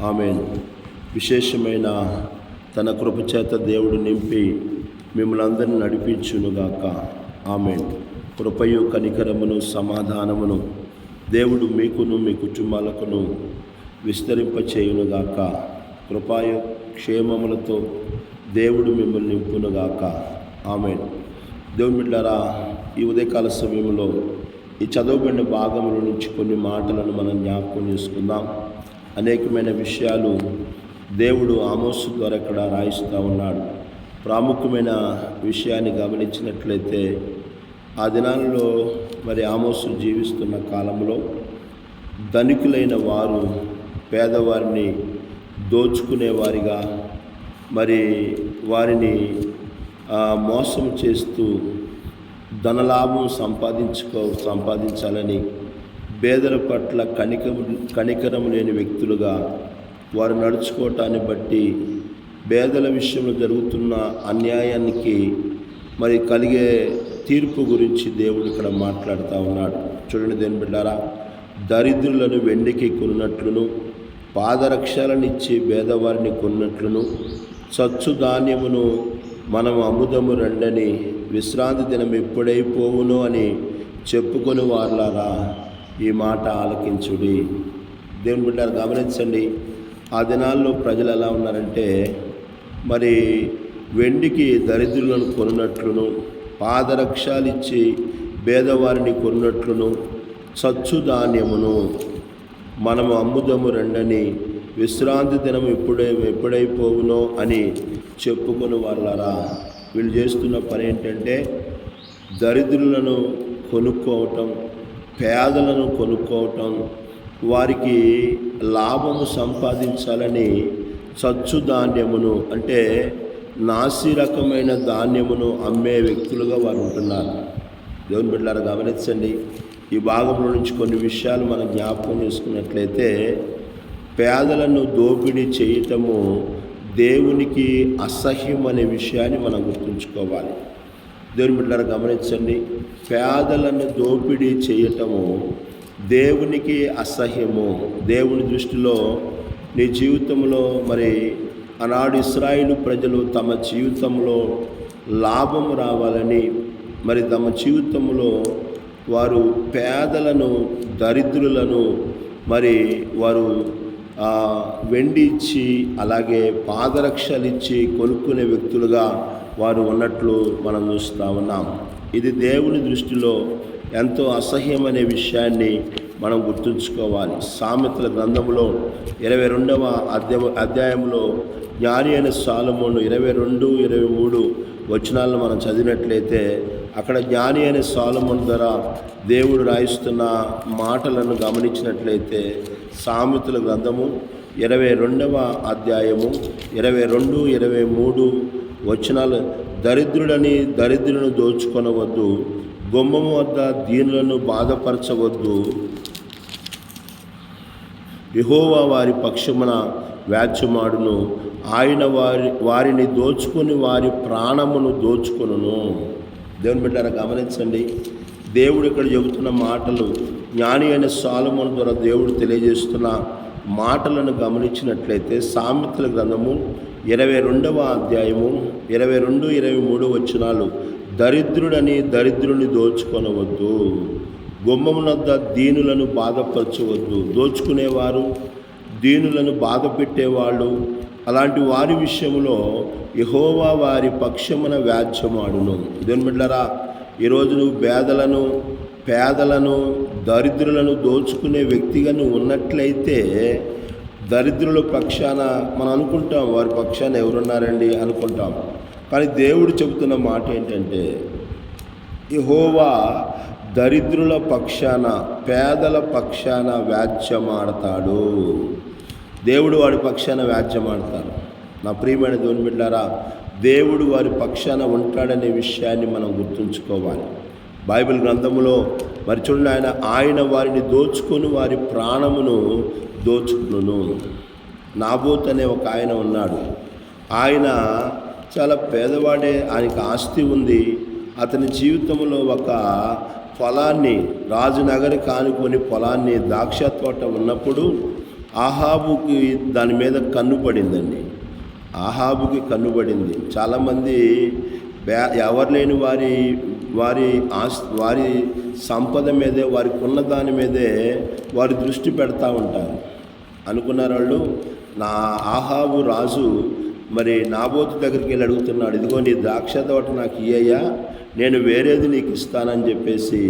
ఆమేన్. విశేషమైన తన కృపచేత దేవుడు నింపి మిమ్మల్ని అందరిని నడిపించునుగాక. ఆమేన్. కృపయు కనికరమును సమాధానమును దేవుడు మీకును మీ కుటుంబాలకును విస్తరింపచేయునుగాక. కృపాయు క్షేమములతో దేవుడు మిమ్మల్ని నింపునుగాక. ఆమేన్. దేవుని బిడ్డలారా, ఈ ఉదయకాల సమయంలో ఈ చదవబడిన భాగముల నుంచి కొన్ని మాటలను మనం జ్ఞాపకం చేసుకుందాం. అనేకమైన విషయాలు దేవుడు ఆమోసు ద్వారా ఇక్కడ రాయిస్తూ ఉన్నాడు. ప్రాముఖ్యమైన విషయాన్ని గమనించినట్లయితే ఆ దినాలలో ఆమోసు జీవిస్తున్న కాలంలో ధనికులైన వారు పేదవారిని దోచుకునేవారిగా వారిని మోసం చేస్తూ ధనలాభం సంపాదించాలని పేదల పట్ల కనికరం లేని వ్యక్తులుగా వారు నడుచుకోవటాన్ని బట్టి పేదల విషయంలో జరుగుతున్న అన్యాయానికి కలిగే తీర్పు గురించి దేవుడు ఇక్కడ మాట్లాడుతూ ఉన్నాడు. చూడండి దేవుని బిడ్డారా, దరిద్రులను వెండికి కొన్నట్లును పాదరక్షలనిచ్చి పేదవారిని కొన్నట్లును చచ్చు ధాన్యమును మనం అమ్ముదము రండని విశ్రాంతి దినం ఎప్పుడైపోవును అని చెప్పుకొని వారులారా ఈ మాట ఆలకించుడి. దేవుని బిడ్డలారా, గమనించండి. ఆ దినాల్లో ప్రజలు ఎలా ఉన్నారంటే వెండికి దరిద్రులను కొన్నట్లును పాదరక్షలిచ్చి పేదవారిని కొన్నట్లును చచ్చు ధాన్యమును మనము అమ్ముదము రండని విశ్రాంతి దినం ఎప్పుడైపోవునో అని చెప్పుకొని వాళ్ళరా. వీళ్ళు చేస్తున్న పని ఏంటంటే దరిద్రులను కొనుక్కోవటం, పేదలను కొనుక్కోవటం, వారికి లాభము సంపాదించాలని చచ్చు ధాన్యమును అంటే నాసి రకమైన ధాన్యమును అమ్మే వ్యక్తులుగా వారు ఉంటున్నారు. దేవుని బిడ్డలారా, గమనించండి. ఈ భాగంలో నుంచి కొన్ని విషయాలు మనం జ్ఞాపకం చేసుకున్నట్లయితే పేదలను దోపిడీ చేయటము దేవునికి అసహ్యం అనే విషయాన్ని మనం గుర్తుంచుకోవాలి. దేవుని బిడ్డలారా, గమనించండి. పేదలను దోపిడీ చేయటము దేవునికి అసహ్యము. దేవుని దృష్టిలో నీ జీవితంలో ఆనాడు ఇశ్రాయేలు ప్రజలు తమ జీవితంలో లాభం రావాలని తమ జీవితంలో వారు పేదలను దరిద్రులను వారు వెండి ఇచ్చి అలాగే పాదరక్షలు ఇచ్చి కొనుక్కునే వ్యక్తులుగా వారు ఉన్నట్లు మనం చూస్తూ ఉన్నాం. ఇది దేవుని దృష్టిలో ఎంతో అసహ్యమనే విషయాన్ని మనం గుర్తుంచుకోవాలి. సామెతల గ్రంథంలో 22వ అధ్యాయంలో జ్ఞాని అయిన సొలొమోను 22-23 వచనాలను మనం చదివినట్లయితే అక్కడ జ్ఞాని అయిన సొలొమోను ద్వారా దేవుడు రాయిస్తున్న మాటలను గమనించినట్లయితే సామెతల గ్రంథము 22వ అధ్యాయము 22-23 వచనాలు, దరిద్రులను దోచుకొనవద్దు, గుమ్మము వద్ద దీనులను బాధపరచవద్దు, యెహోవా వారి పక్షమున వ్యాజ్యమాడును, ఆయన వారిని దోచుకొని వారి ప్రాణమును దోచుకొనును. దేవుని బిడ్డలారా, గమనించండి. దేవుడు ఇక్కడ చెబుతున్న మాటలు జ్ఞాని అయిన సొలొమోను ద్వారా దేవుడు తెలియజేస్తున్న మాటలను గమనించినట్లయితే సామెతల గ్రంథము 22వ అధ్యాయము 22-23 వచనాలు, దరిద్రుని దోచుకొనవద్దు, గుమ్మమునొద్ద దీనులను బాధపరచవద్దు. దోచుకునేవారు, దీనులను బాధ పెట్టేవాళ్ళు, అలాంటి వారి విషయంలో యెహోవా వారి పక్షమున వ్యాజ్యమాడును. దేవుని బిడ్డలారా, ఈరోజు నువ్వు పేదలను దరిద్రులను దోచుకునే వ్యక్తిగా నువ్వు ఉన్నట్లయితే దరిద్రుల పక్షాన మనం అనుకుంటాం, వారి పక్షాన ఎవరున్నారండి అనుకుంటాం. కానీ దేవుడు చెబుతున్న మాట ఏంటంటే యెహోవా దరిద్రుల పక్షాన పేదల పక్షాన వ్యాజ్యమాడతాడు. దేవుడు వారి పక్షాన వ్యాజ్యమాడతాడు. నా ప్రియమైన దేవుని బిడ్డలారా, దేవుడు వారి పక్షాన ఉంటాడనే విషయాన్ని మనం గుర్తుంచుకోవాలి. బైబిల్ గ్రంథములో చూడండి, ఆయన వారిని దోచుకొని వారి ప్రాణమును దోచుకును. నాబోతు అనే ఒక ఆయన ఉన్నాడు. ఆయన చాలా పేదవాడే, ఆయనకి ఆస్తి ఉంది. అతని జీవితంలో ఒక పొలాన్ని, రాజునగరి కానుకొని పొలాన్ని, ద్రాక్ష తోట ఉన్నప్పుడు ఆహాబుకి దాని మీద కన్ను పడిందండి. ఆహాబుకి కన్ను పడింది. చాలామంది ఎవరు లేని వారి సంపద మీదే, వారికి ఉన్న దాని మీదే వారి దృష్టి పెడతా ఉంటారు. అనుకున్నారు వాళ్ళు, నా ఆహాబు రాజు మరి నాబోతు దగ్గరికి వెళ్ళి అడుగుతున్నాడు, ఇదిగో నీ ద్రాక్ష తోట నాకు ఇయ్యయ్యా, నేను వేరేది నీకు ఇస్తానని చెప్పేసి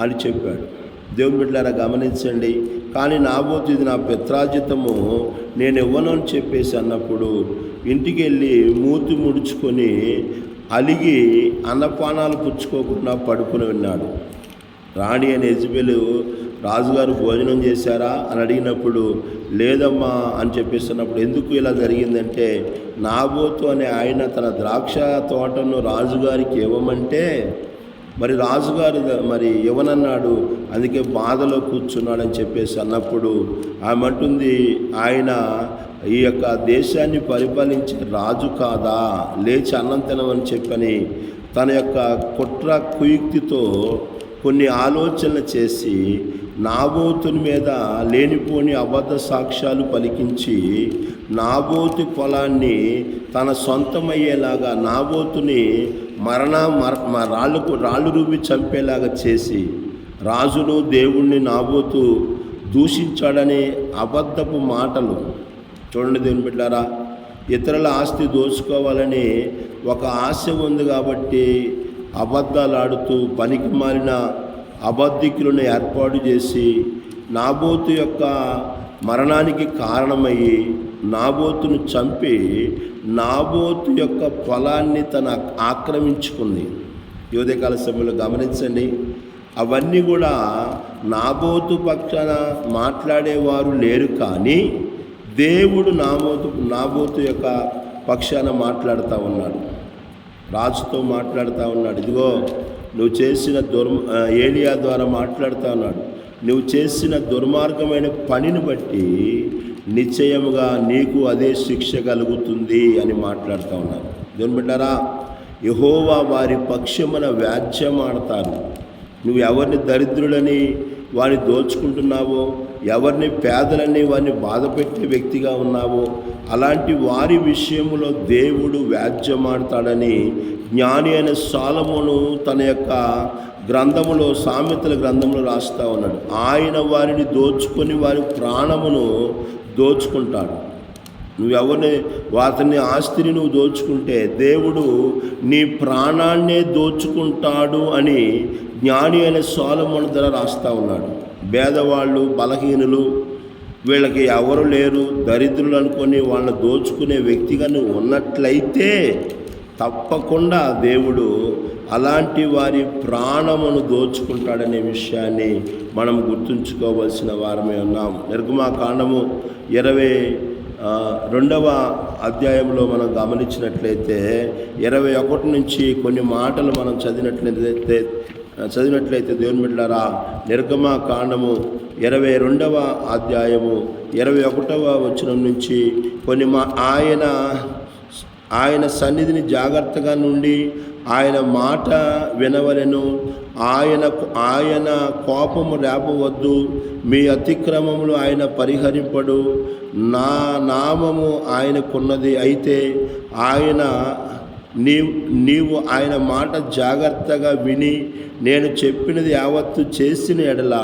అని చెప్పాడు. దేవుని బిడ్డలారా గమనించండి. కానీ నాబోతు ఇది నా పిత్రార్జితము, నేను ఇవ్వను అని చెప్పేసి అన్నప్పుడు ఇంటికి వెళ్ళి మూతి ముడుచుకొని అలిగి అన్నపానాలు పుచ్చుకోకుండా పడుకుని ఉన్నాడు. రాణి అనే యెజబెలు, రాజుగారు భోజనం చేశారా అని అడిగినప్పుడు లేదమ్మా అని చెప్పేస్తున్నప్పుడు, ఎందుకు ఇలా జరిగిందంటే నాబోతు అనే ఆయన తన ద్రాక్ష తోటను రాజుగారికి ఇవ్వమంటే మరి రాజుగారు మరి ఇవ్వనన్నాడు, అందుకే బాధలో కూర్చున్నాడని చెప్పేసి అన్నప్పుడు ఆమె అంటుంది, ఆయన ఈ యొక్క దేశాన్ని పరిపాలించే రాజు కాదా, లేచి అన్నం తినమని చెప్పని తన యొక్క కుట్ర కుయుక్తితో కొన్ని ఆలోచనలు చేసి నాబోతుని మీద లేనిపోని అబద్ధ సాక్ష్యాలు పలికించి నాబోతు పొలాన్ని తన సొంతమయ్యేలాగా నాబోతుని రాళ్ళు రూపి చంపేలాగా చేసి రాజును దేవుణ్ణి నాబోతు దూషించాడని అబద్ధపు మాటలు. చూడండి దేవుని బిడ్డారా, ఇతరుల ఆస్తి దోచుకోవాలని ఒక ఆశ ఉంది కాబట్టి అబద్ధాలు ఆడుతూ పనికి మారిన అబద్ధికులను ఏర్పాటు చేసి నాబోతు యొక్క మరణానికి కారణమయ్యి నాబోతును చంపి నాబోతు యొక్క పొలాన్ని తన ఆక్రమించుకుంది. ఈ ఉదయకాల సమయంలో గమనించండి, అవన్నీ కూడా నాబోతు పక్షాన మాట్లాడేవారు లేరు, కానీ దేవుడు నాబోతు యొక్క పక్షాన మాట్లాడుతూ ఉన్నాడు, రాజుతో మాట్లాడుతూ ఉన్నాడు. ఇదిగో నువ్వు చేసిన ఏలియా ద్వారా మాట్లాడుతూ ఉన్నాడు, నువ్వు చేసిన దుర్మార్గమైన పనిని బట్టి నిశ్చయముగా నీకు అదే శిక్ష కలుగుతుంది అని మాట్లాడుతూ ఉన్నారు. దేవుని బిడ్డారా, యెహోవా వారి పక్షమున వ్యాజ్యం ఆడతారు. నువ్వు ఎవరిని దరిద్రులని వారిని దోచుకుంటున్నావో, ఎవరిని పేదలని వారిని బాధపెట్టే వ్యక్తిగా ఉన్నావో, అలాంటి వారి విషయంలో దేవుడు వ్యాజ్యమాడతాడని జ్ఞాని అయిన సొలొమోను తన యొక్క గ్రంథములో, సామెతల గ్రంథంలో రాస్తూ ఉన్నాడు. ఆయన వారిని దోచుకొని వారి ప్రాణమును దోచుకుంటాడు. నువ్వెవరిని వారిని ఆస్తిని నువ్వు దోచుకుంటే దేవుడు నీ ప్రాణాన్నే దోచుకుంటాడు అని జ్ఞాని అయిన సొలొమోను ద్వారా రాస్తూ ఉన్నాడు. పేదవాళ్ళు, బలహీనులు, వీళ్ళకి ఎవరు లేరు, దరిద్రులు అనుకొని వాళ్ళని దోచుకునే వ్యక్తిగా నువ్వు ఉన్నట్లయితే తప్పకుండా దేవుడు అలాంటి వారి ప్రాణమును దోచుకుంటాడనే విషయాన్ని మనం గుర్తుంచుకోవాల్సిన వారమే ఉన్నాం. నిర్గమాకాండము 22వ అధ్యాయంలో మనం గమనించినట్లయితే 21 నుంచి కొన్ని మాటలు మనం చదివినట్లయితే దేవుని బిడ్డలారా, నిర్గమాకాండము 22వ అధ్యాయము 21వ వచనం నుంచి కొన్ని ఆయన సన్నిధిని జాగ్రత్తగా నుండి ఆయన మాట వినవలెను, ఆయన కోపము రేపవద్దు, మీ అతిక్రమములు ఆయన పరిహరింపడు, నా నామము ఆయనకున్నది, అయితే నీవు ఆయన మాట జాగ్రత్తగా విని నేను చెప్పినది యావత్తు చేసిన ఎడల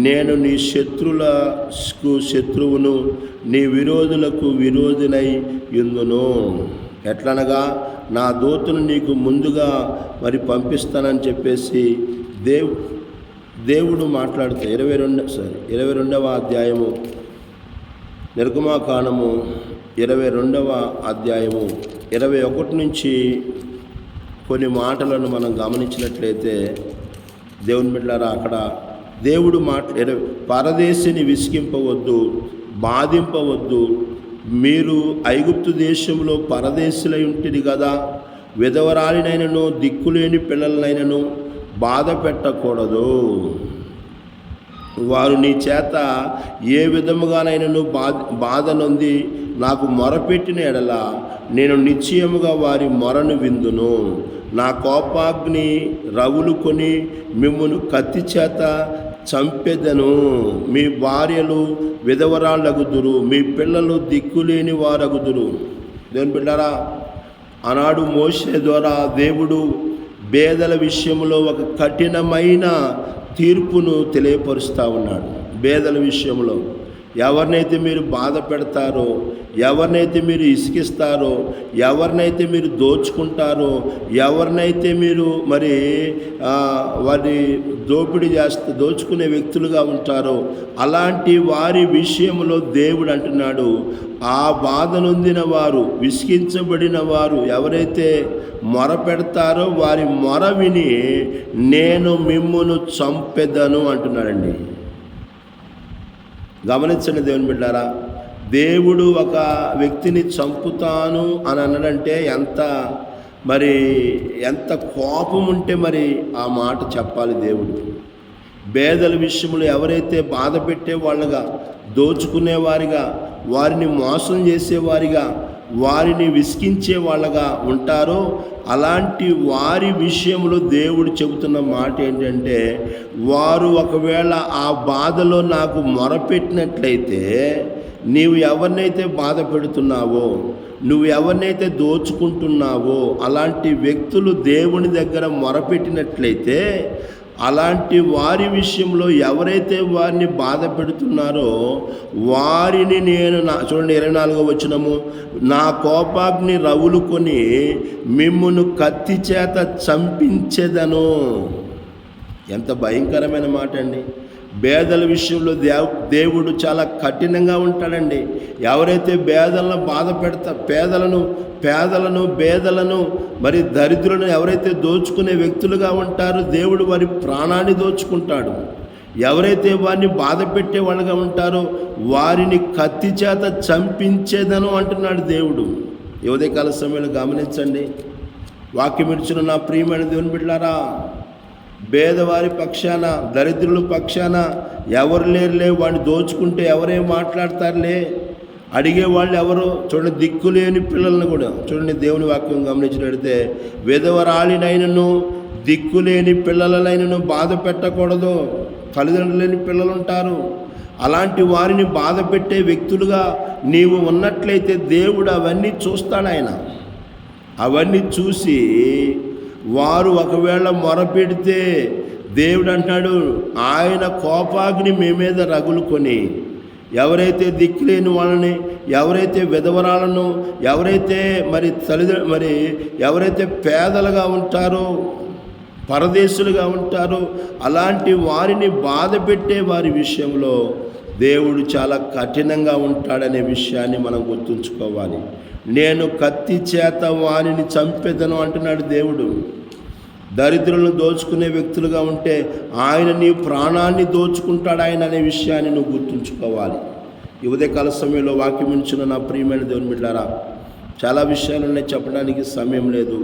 నేను నీ శత్రువులకు శత్రువును, నీ విరోధులకు విరోధినై యుందును. ఎట్లనగా నా దూతను నీకు ముందుగా మరి పంపిస్తానని చెప్పేసి దేవుడు మాట్లాడుతూ 22వ అధ్యాయము నిర్గమాకాండము 22వ అధ్యాయము 21 నుంచి కొన్ని మాటలను మనం గమనించినట్లయితే దేవుని బిడ్డలారా, అక్కడ దేవుడు పరదేశిని విసిగింపవద్దు, బాధింపవద్దు, మీరు ఐగుప్తు దేశంలో పరదేశులై ఉంటిరి కదా, విధవరాలినైనను దిక్కులేని పిల్లలనైనను బాధ పెట్టకూడదు. వారు నీ చేత ఏ విధముగానైనను బాధ నొంది నాకు మొరపెట్టిన ఎడల నేను నిశ్చయముగా వారి మొరను విందును. నా కోపాగ్ని రగులుకొని మిమ్మును కత్తి చేత చంపెదను, మీ భార్యలు విధవరాళ్ళగుదురు, మీ పిల్లలు దిక్కులేని వారగుదురు. దేవుని బిడ్డారా, ఆనాడు మోషే ద్వారా దేవుడు పేదల విషయంలో ఒక కఠినమైన తీర్పును తెలియపరుస్తూ ఉన్నాడు. పేదల విషయంలో ఎవరినైతే మీరు బాధ పెడతారో, ఎవరినైతే మీరు ఇసికిస్తారో, ఎవరినైతే మీరు దోచుకుంటారో, ఎవరినైతే మీరు మరి వారి దోచుకునే వ్యక్తులుగా ఉంటారో, అలాంటి వారి విషయంలో దేవుడు అంటున్నాడు, ఆ బాధ నొందిన వారు, విసిగించబడిన వారు ఎవరైతే మొర పెడతారో వారి మొర విని నేను మిమ్మును చంపెదను అంటున్నాడండి. గమనించండి దేవుని బిడ్డారా, దేవుడు ఒక వ్యక్తిని చంపుతాను అని అన్నాడంటే ఎంత కోపం ఉంటే మరి ఆ మాట చెప్పాలి దేవుడు. పేదల విషయంలో ఎవరైతే బాధ పెట్టేవాళ్ళుగా, దోచుకునేవారిగా, వారిని మోసం చేసేవారిగా, వారిని విసిగించే వాళ్ళగా ఉంటారో అలాంటి వారి విషయంలో దేవుడు చెబుతున్న మాట ఏంటంటే, వారు ఒకవేళ ఆ బాధలో నాకు మొరపెట్టినట్లయితే, నీవు ఎవరినైతే బాధ పెడుతున్నావో, నువ్వు ఎవరినైతే దోచుకుంటున్నావో అలాంటి వ్యక్తులు దేవుని దగ్గర మొరపెట్టినట్లయితే, అలాంటి వారి విషయంలో ఎవరైతే వారిని బాధ పెడుతున్నారో వారిని నేను చూడండి 24వ వచనము, నా కోపాగ్ని రగులుకొని మిమ్మును కత్తి చేత చంపించెదను. ఎంత భయంకరమైన మాట అండి. పేదల విషయంలో దేవుడు చాలా కఠినంగా ఉంటాడండి. ఎవరైతే పేదలను బాధ పేదలను మరి దరిద్రులను ఎవరైతే దోచుకునే వ్యక్తులుగా ఉంటారో దేవుడు వారి ప్రాణాన్ని దోచుకుంటాడు. ఎవరైతే వారిని బాధ పెట్టే వాళ్ళగా ఉంటారో వారిని కత్తి చేత చంపించేదను అంటున్నాడు దేవుడు. ఈ ఉదయకాల సమయంలో గమనించండి, వాక్యం ఇచ్చిన నా ప్రియమైన దేవుని బిడ్డలారా, పేదవారి పక్షాన, దరిద్రుల పక్షాన ఎవరు లేరులే, వాడిని దోచుకుంటే ఎవరేం మాట్లాడతారులే, అడిగేవాళ్ళు ఎవరు చూడండి, దిక్కులేని పిల్లలను కూడా చూడండి. దేవుని వాక్యం గమనించినట్లయితే, విధవరాలినైనను దిక్కులేని పిల్లలనైనను బాధ పెట్టకూడదు. తల్లిదండ్రులు లేని పిల్లలు ఉంటారు, అలాంటి వారిని బాధ పెట్టే వ్యక్తులుగా నీవు ఉన్నట్లయితే దేవుడు అవన్నీ చూస్తాడు. ఆయన అవన్నీ చూసి వారు ఒకవేళ మొరపెడితే దేవుడు అంటాడు, ఆయన కోపాగ్ని మీ మీద రగులుకొని ఎవరైతే దిక్కులేని వాళ్ళని, ఎవరైతే విధవరాలను, ఎవరైతే ఎవరైతే పేదలుగా ఉంటారో, పరదేశులుగా ఉంటారో అలాంటి వారిని బాధ పెట్టే వారి విషయంలో దేవుడు చాలా కఠినంగా ఉంటాడనే విషయాన్ని మనం గుర్తుంచుకోవాలి. నేను కత్తి చేత వారిని చంపెదను అంటున్నాడు దేవుడు. దరిద్రులను దోచుకునే వ్యక్తులుగా ఉంటే ఆయన నీ ప్రాణాన్ని దోచుకుంటాడు ఆయన అనే విషయాన్ని నువ్వు గుర్తుంచుకోవాలి. ఈ ఉదయకాల సమయంలో వాక్యం ఉంచిన నా ప్రియమైన దేవుని బిడ్డలారా, చాలా విషయాలున్నాయి, చెప్పడానికి సమయం లేదు.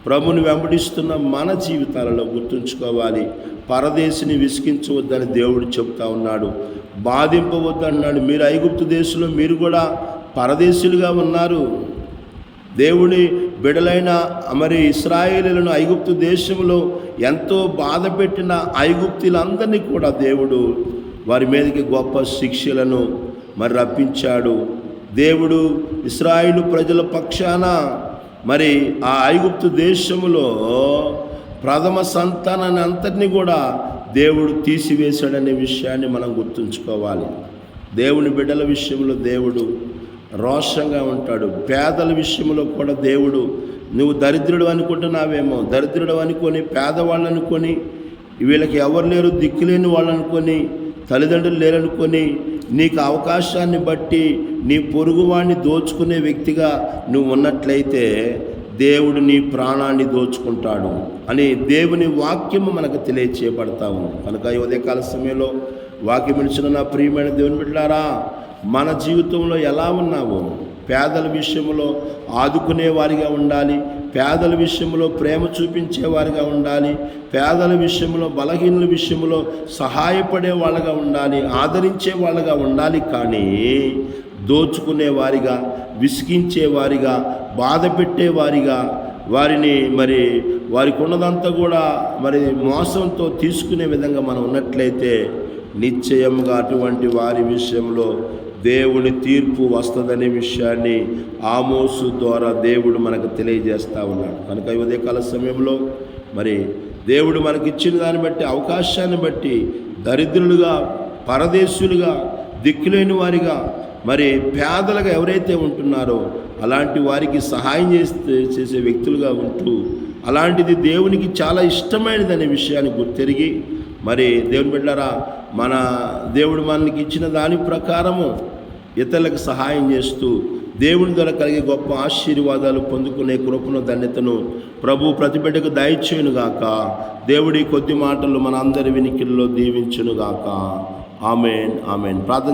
ప్రభుని వెంబడిస్తున్న మన జీవితాలలో గుర్తుంచుకోవాలి, పరదేశిని విసిగించవద్దని దేవుడు చెప్తా ఉన్నాడు, బాధింపవద్దన్నాడు. మీరు ఐగుప్తు దేశంలో మీరు కూడా పరదేశులుగా ఉన్నారు. దేవుని బిడలైన ఇశ్రాయేలీయులను ఐగుప్తు దేశంలో ఎంతో బాధ పెట్టిన ఐగుప్తులందరినీ కూడా దేవుడు వారి మీదకి గొప్ప శిక్షలను రప్పించాడు. దేవుడు ఇశ్రాయేలు ప్రజల పక్షాన ఆ ఐగుప్తు దేశంలో ప్రథమ సంతానాన్ని అంతటినీ కూడా దేవుడు తీసివేశాడనే విషయాన్ని మనం గుర్తుంచుకోవాలి. దేవుని బిడ్డల విషయంలో దేవుడు రోషంగా ఉంటాడు. పేదల విషయంలో కూడా దేవుడు, నువ్వు దరిద్రుడు అనుకుంటున్నావేమో, దరిద్రుడు అనుకొని, పేదవాళ్ళు అనుకొని, వీళ్ళకి ఎవరు లేరు, దిక్కులేని వాళ్ళు అనుకొని, తల్లిదండ్రులు లేరనుకొని, నీకు అవకాశాన్ని బట్టి నీ పొరుగువాడిని దోచుకునే వ్యక్తిగా నువ్వు ఉన్నట్లయితే దేవుడు నీ ప్రాణాన్ని దోచుకుంటాడు అని దేవుని వాక్యము మనకు తెలియచేయబడతా ఉంది. కనుక ఈ ఉదయకాల సమయంలో వాక్యం ఇచ్చిన నా ప్రియమైన దేవుని బిడ్డలారా, మన జీవితంలో ఎలా ఉన్నావో పేదల విషయంలో ఆదుకునేవారిగా ఉండాలి, పేదల విషయంలో ప్రేమ చూపించేవారిగా ఉండాలి, పేదల విషయంలో బలహీనుల విషయంలో సహాయపడే వాళ్ళగా ఉండాలి, ఆదరించే వాళ్ళగా ఉండాలి. కానీ దోచుకునేవారిగా, విసిగించేవారిగా, బాధ పెట్టేవారిగా వారిని మరి వారికి ఉన్నదంతా కూడా మరి మోసంతో తీసుకునే విధంగా మనం ఉన్నట్లయితే నిశ్చయంగా అటువంటి వారి విషయంలో దేవుని తీర్పు వస్తుందనే విషయాన్ని ఆమోసు ద్వారా దేవుడు మనకు తెలియజేస్తూ ఉన్నాడు. కనుక ఈ ఉదయకాల సమయంలో మరి దేవుడు మనకిచ్చిన దాన్ని బట్టి, అవకాశాన్ని బట్టి దరిద్రులుగా, పరదేశులుగా, దిక్కులేని వారిగా, మరి పేదలుగా ఎవరైతే ఉంటున్నారో అలాంటి వారికి సహాయం చేసే వ్యక్తులుగా ఉంటూ, అలాంటిది దేవునికి చాలా ఇష్టమైనదనే విషయాన్ని గుర్తెరిగి, మరి దేవుని బిడ్డలారా, మన దేవుడు మనకి ఇచ్చిన దాని ప్రకారము ఇతరులకు సహాయం చేస్తూ దేవుని ద్వారా కలిగే గొప్ప ఆశీర్వాదాలు పొందుకునే కృపను, ధన్యతను ప్రభు ప్రతి బిడ్డకు దయచేయునుగాక. దేవుడి కొద్ది మాటలు మన అందరి వినికిడిలో దీవించునుగాక. Amen, amen. ప్రార్థన